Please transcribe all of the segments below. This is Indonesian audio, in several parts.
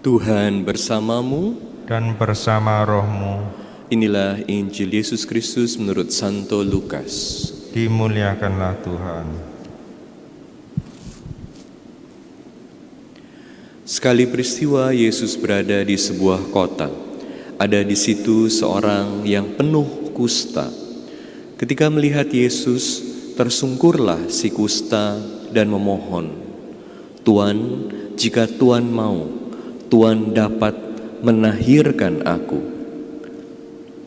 Tuhan bersamamu. Dan bersama rohmu. Inilah Injil Yesus Kristus menurut Santo Lukas. Dimuliakanlah Tuhan. Sekali peristiwa Yesus berada di sebuah kota. Ada di situ seorang yang penuh kusta. Ketika melihat Yesus, tersungkurlah si kusta dan memohon, "Tuan, jika Tuan mau, Tuan dapat menahirkan aku."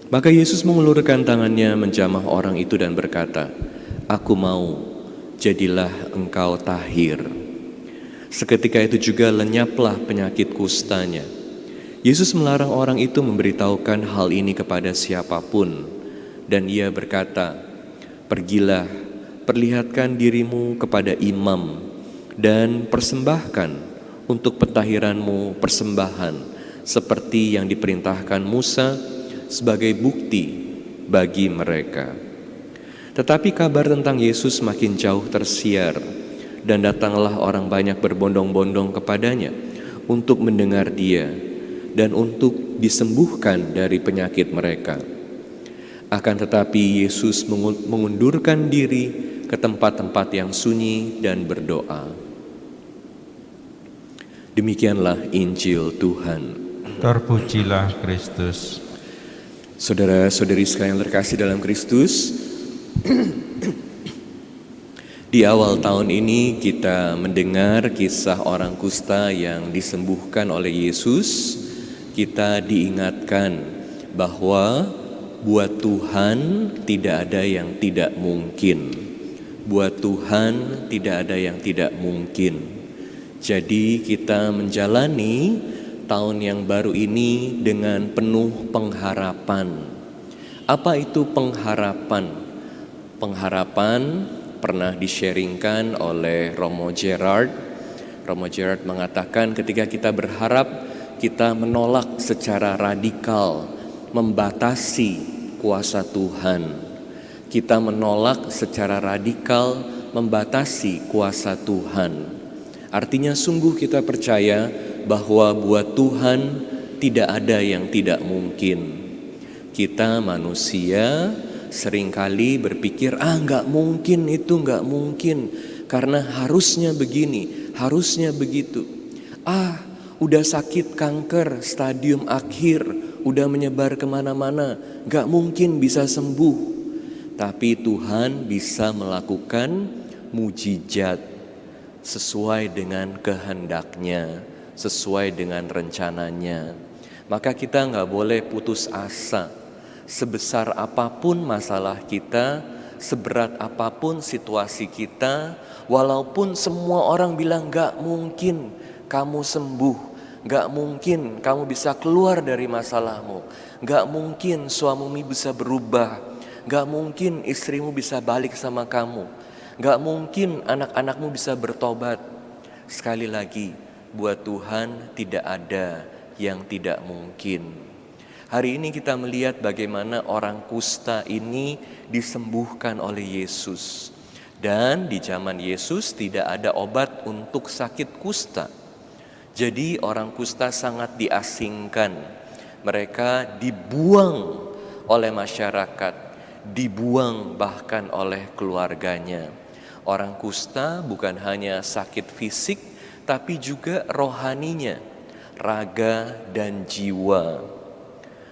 Maka Yesus mengulurkan tangannya menjamah orang itu dan berkata, "Aku mau, jadilah engkau tahir." Seketika itu juga lenyaplah penyakit kustanya. Yesus melarang orang itu memberitahukan hal ini kepada siapapun, dan ia berkata, "Pergilah, perlihatkan dirimu kepada imam, dan persembahkan untuk pentahiranmu persembahan seperti yang diperintahkan Musa sebagai bukti bagi mereka." Tetapi kabar tentang Yesus makin jauh tersiar, dan datanglah orang banyak berbondong-bondong kepadanya untuk mendengar dia dan untuk disembuhkan dari penyakit mereka. Akan tetapi Yesus mengundurkan diri ke tempat-tempat yang sunyi dan berdoa. Demikianlah Injil Tuhan. Terpujilah Kristus. Saudara-saudari sekalian terkasih dalam Kristus, di awal tahun ini kita mendengar kisah orang kusta yang disembuhkan oleh Yesus. Kita diingatkan bahwa buat Tuhan tidak ada yang tidak mungkin. Buat Tuhan tidak ada yang tidak mungkin. Jadi kita menjalani tahun yang baru ini dengan penuh pengharapan. Apa itu pengharapan? Pengharapan pernah di-sharingkan oleh Romo Gerard. Romo Gerard mengatakan ketika kita berharap, kita menolak secara radikal, membatasi kuasa Tuhan. Kita menolak secara radikal, membatasi kuasa Tuhan. Artinya sungguh kita percaya bahwa buat Tuhan tidak ada yang tidak mungkin. Kita manusia seringkali berpikir, nggak mungkin itu, nggak mungkin. Karena harusnya begini, harusnya begitu. Udah sakit kanker stadium akhir, udah menyebar kemana-mana, nggak mungkin bisa sembuh. Tapi Tuhan bisa melakukan mujizat sesuai dengan kehendaknya, sesuai dengan rencananya. Maka kita nggak boleh putus asa. Sebesar apapun masalah kita, seberat apapun situasi kita, walaupun semua orang bilang gak mungkin kamu sembuh, gak mungkin kamu bisa keluar dari masalahmu, gak mungkin suamimu bisa berubah, gak mungkin istrimu bisa balik sama kamu, gak mungkin anak-anakmu bisa bertobat. Sekali lagi, buat Tuhan tidak ada yang tidak mungkin. Hari ini kita melihat bagaimana orang kusta ini disembuhkan oleh Yesus. Dan di zaman Yesus tidak ada obat untuk sakit kusta. Jadi orang kusta sangat diasingkan. Mereka dibuang oleh masyarakat, dibuang bahkan oleh keluarganya. Orang kusta bukan hanya sakit fisik, tapi juga rohaninya, raga dan jiwa.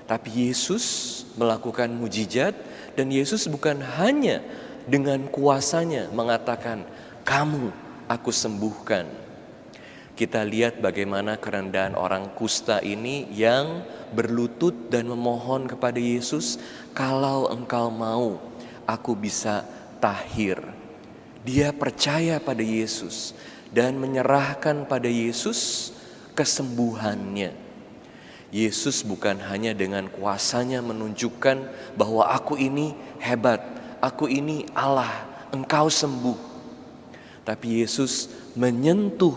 Tapi Yesus melakukan mujizat, dan Yesus bukan hanya dengan kuasanya mengatakan, "Kamu aku sembuhkan." Kita lihat bagaimana kerendahan orang kusta ini yang berlutut dan memohon kepada Yesus, "Kalau engkau mau, aku bisa tahir." Dia percaya pada Yesus dan menyerahkan pada Yesus kesembuhannya. Yesus bukan hanya dengan kuasanya menunjukkan bahwa aku ini hebat, aku ini Allah, engkau sembuh. Tapi Yesus menyentuh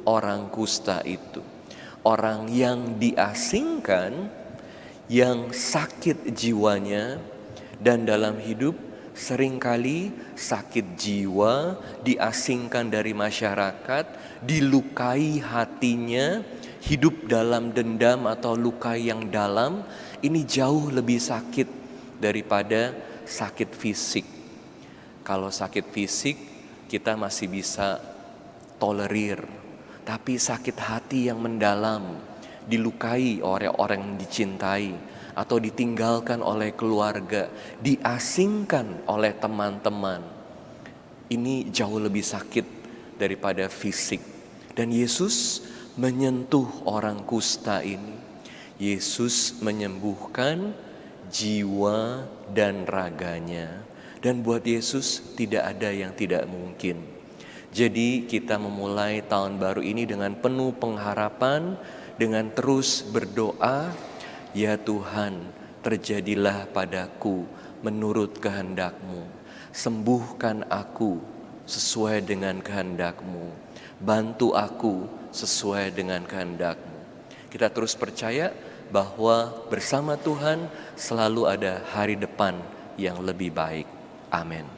orang kusta itu. Orang yang diasingkan, yang sakit jiwanya, dan dalam hidup seringkali sakit jiwa, diasingkan dari masyarakat, dilukai hatinya, Hidup dalam dendam atau luka yang dalam ini jauh lebih sakit daripada sakit fisik. Kalau sakit fisik kita masih bisa tolerir, tapi sakit hati yang mendalam, dilukai oleh orang yang dicintai, atau ditinggalkan oleh keluarga, diasingkan oleh teman-teman, ini jauh lebih sakit daripada fisik. Dan Yesus menyentuh orang kusta ini. Yesus menyembuhkan jiwa dan raganya. Dan buat Yesus tidak ada yang tidak mungkin. Jadi kita memulai tahun baru ini dengan penuh pengharapan, dengan terus berdoa, ya Tuhan, terjadilah padaku menurut kehendak-Mu. Sembuhkan aku sesuai dengan kehendak-Mu. Bantu aku sesuai dengan kehendak-Mu. Kita terus percaya bahwa bersama Tuhan selalu ada hari depan yang lebih baik. Amin.